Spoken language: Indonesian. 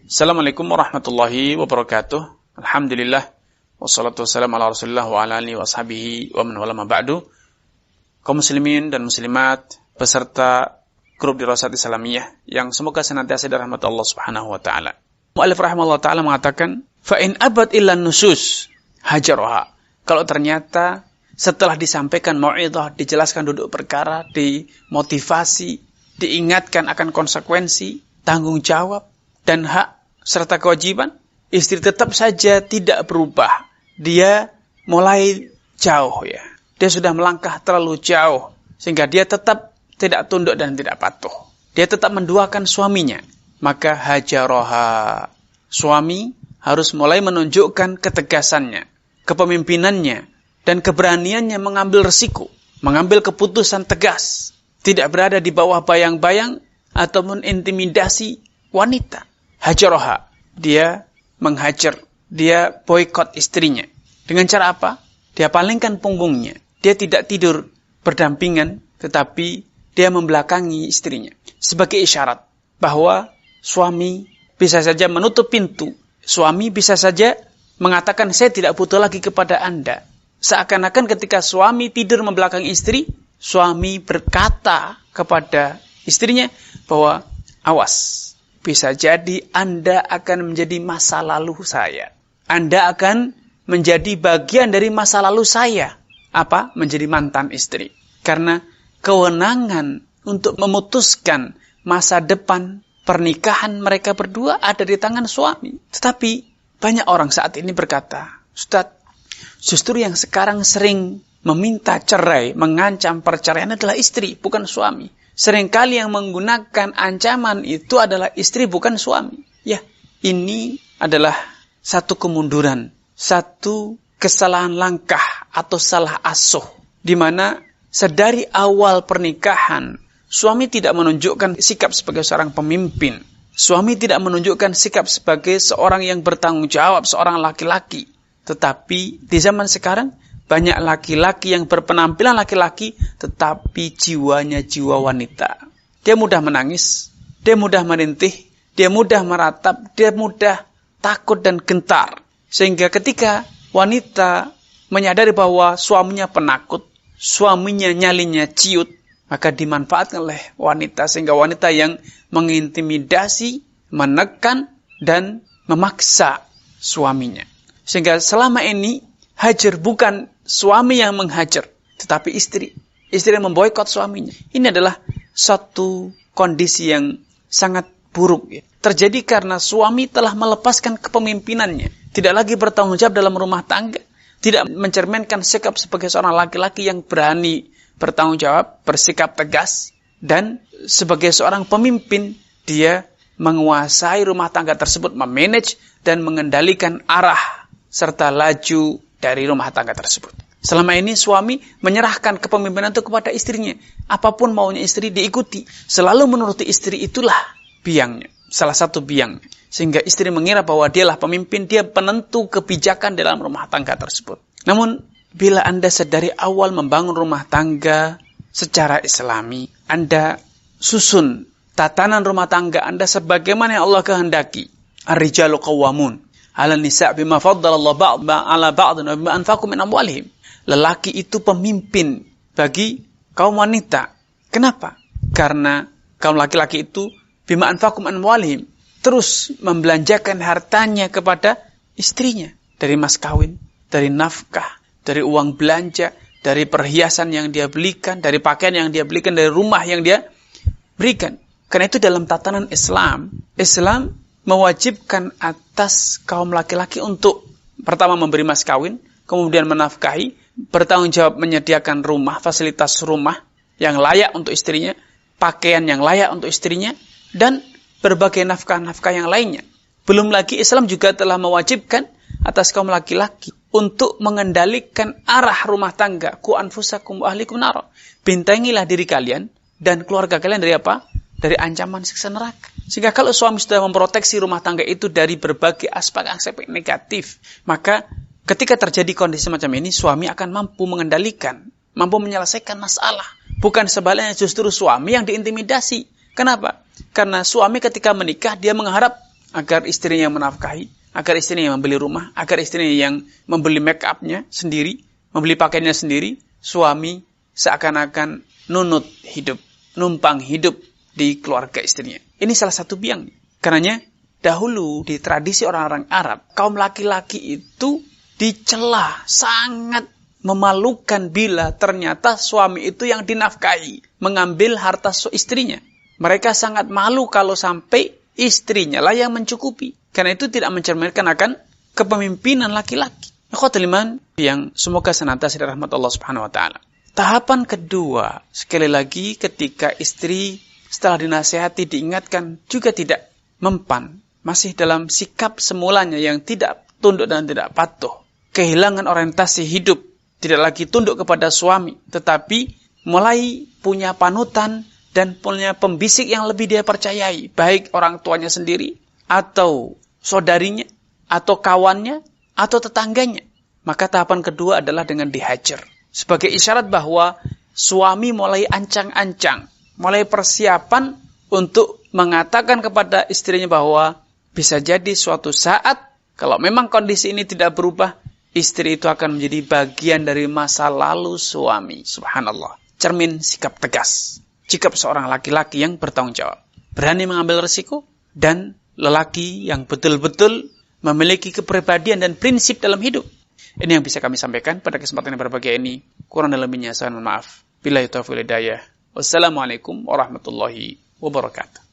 Assalamualaikum warahmatullahi wabarakatuh. Alhamdulillah. Wassalatu wassalamu ala rasulillah wa ala alihi wa ashabihi wa man wala ma ba'du. Kaum muslimin dan muslimat beserta grup Dirasat Islamiyah yang semoga senantiasa dirahmati Allah Subhanahu wa taala. Mu'allif rahimahullah taala mengatakan, "Fa in abad illa nusus hajaroha." Kalau ternyata setelah disampaikan mau'idhah, dijelaskan duduk perkara, dimotivasi, diingatkan akan konsekuensi, tanggung jawab dan hak serta kewajiban, istri tetap saja tidak berubah. Dia mulai jauh ya. Dia sudah melangkah terlalu jauh sehingga dia tetap tidak tunduk dan tidak patuh. Dia tetap menduakan suaminya. Maka hajaroha. Suami harus mulai menunjukkan ketegasannya, kepemimpinannya, dan keberaniannya mengambil resiko, mengambil keputusan tegas. Tidak berada di bawah bayang-bayang ataupun intimidasi wanita. Hajaroha, dia menghajar, dia boikot istrinya. Dengan cara apa? Dia palingkan punggungnya. Dia tidak tidur berdampingan, tetapi dia membelakangi istrinya. Sebagai isyarat bahwa suami bisa saja menutup pintu. Suami bisa saja mengatakan, saya tidak butuh lagi kepada Anda. Seakan-akan ketika suami tidur membelakangi istri, suami berkata kepada istrinya bahwa, awas. Bisa jadi Anda akan menjadi masa lalu saya. Anda akan menjadi bagian dari masa lalu saya. Apa? Menjadi mantan istri. Karena kewenangan untuk memutuskan masa depan pernikahan mereka berdua ada di tangan suami. Tetapi banyak orang saat ini berkata, Ustaz, justru yang sekarang sering meminta cerai, mengancam perceraian adalah istri, bukan suami. Seringkali yang menggunakan ancaman itu adalah istri, bukan suami. Ya, ini adalah satu kemunduran, satu kesalahan langkah atau salah asuh. Di mana sedari awal pernikahan, suami tidak menunjukkan sikap sebagai seorang pemimpin. Suami tidak menunjukkan sikap sebagai seorang yang bertanggung jawab, seorang laki-laki. Tetapi di zaman sekarang, banyak laki-laki yang berpenampilan laki-laki, tetapi jiwanya jiwa wanita. Dia mudah menangis, dia mudah merintih, dia mudah meratap, dia mudah takut dan gentar. Sehingga ketika wanita menyadari bahwa suaminya penakut, suaminya nyalinya ciut, maka dimanfaatkan oleh wanita. Sehingga wanita yang mengintimidasi, menekan, dan memaksa suaminya. Sehingga selama ini, hajar bukan suami yang menghajar, tetapi istri. Istri yang memboikot suaminya. Ini adalah satu kondisi yang sangat buruk. Ya. Terjadi karena suami telah melepaskan kepemimpinannya. Tidak lagi bertanggung jawab dalam rumah tangga. Tidak mencerminkan sikap sebagai seorang laki-laki yang berani bertanggung jawab, bersikap tegas. Dan sebagai seorang pemimpin, dia menguasai rumah tangga tersebut, memanage dan mengendalikan arah serta laju dari rumah tangga tersebut. Selama ini suami menyerahkan kepemimpinan itu kepada istrinya. Apapun maunya istri diikuti. Selalu menuruti istri, itulah biangnya. Salah satu biang. Sehingga istri mengira bahwa dialah pemimpin, dia penentu kebijakan dalam rumah tangga tersebut. Namun, bila Anda sedari awal membangun rumah tangga secara islami, Anda susun tatanan rumah tangga Anda sebagaimana yang Allah kehendaki. Ar-rijalu qawwamun 'ala nisa' bima faddalallahu ba'dha 'ala ba'dhin wa bima anfaqu min amwalihim. Lelaki itu pemimpin bagi kaum wanita. Kenapa? Karena kaum laki-laki itu bima anfaqu min amwalihim, terus membelanjakan hartanya kepada istrinya dari mas kawin, dari nafkah, dari uang belanja, dari perhiasan yang dia belikan, dari pakaian yang dia belikan, dari rumah yang dia berikan. Karena itu dalam tatanan Islam mewajibkan atas kaum laki-laki untuk pertama memberi mas kawin, kemudian menafkahi, bertanggung jawab menyediakan rumah, fasilitas rumah yang layak untuk istrinya, pakaian yang layak untuk istrinya, dan berbagai nafkah-nafkah yang lainnya. Belum lagi Islam juga telah mewajibkan atas kaum laki-laki untuk mengendalikan arah rumah tangga. Ku anfusakum wa ahlikum nara. Bintangilah diri kalian dan keluarga kalian dari apa? Dari ancaman siksa neraka. Sehingga kalau suami sudah memproteksi rumah tangga itu dari berbagai aspek negatif, maka ketika terjadi kondisi macam ini, suami akan mampu mengendalikan, mampu menyelesaikan masalah. Bukan sebaliknya justru suami yang diintimidasi. Kenapa? Karena suami ketika menikah, dia mengharap agar istrinya yang menafkahi, agar istrinya yang membeli rumah, agar istrinya yang membeli make upnya sendiri, membeli pakaiannya sendiri. Suami seakan-akan nunut hidup, numpang hidup di keluarga istrinya. Ini salah satu biang. Karenanya dahulu di tradisi orang-orang Arab, kaum laki-laki itu dicela, sangat memalukan bila ternyata suami itu yang dinafkahi, mengambil harta istrinya. Mereka sangat malu kalau sampai istrinya lah yang mencukupi. Karena itu tidak mencerminkan akan kepemimpinan laki-laki. Ikhwatul iman yang semoga senantiasa dirahmati Allah Subhanahu wa taala. Tahapan kedua, sekali lagi ketika istri setelah dinasihati diingatkan juga tidak mempan, masih dalam sikap semulanya yang tidak tunduk dan tidak patuh, kehilangan orientasi hidup, tidak lagi tunduk kepada suami, tetapi mulai punya panutan dan punya pembisik yang lebih dia percayai, baik orang tuanya sendiri, atau saudarinya, atau kawannya, atau tetangganya. Maka tahapan kedua adalah dengan dihajar. Sebagai isyarat bahwa suami mulai ancang-ancang, mulai persiapan untuk mengatakan kepada istrinya bahwa bisa jadi suatu saat, kalau memang kondisi ini tidak berubah, istri itu akan menjadi bagian dari masa lalu suami. Subhanallah. Cermin sikap tegas. Sikap seorang laki-laki yang bertanggung jawab. Berani mengambil resiko. Dan lelaki yang betul-betul memiliki kepribadian dan prinsip dalam hidup. Ini yang bisa kami sampaikan pada kesempatan yang berbahagia ini. Kurang dan lebihnya saya mohon maaf. Billahi taufiq wal hidayah. Wassalamualaikum warahmatullahi wabarakatuh.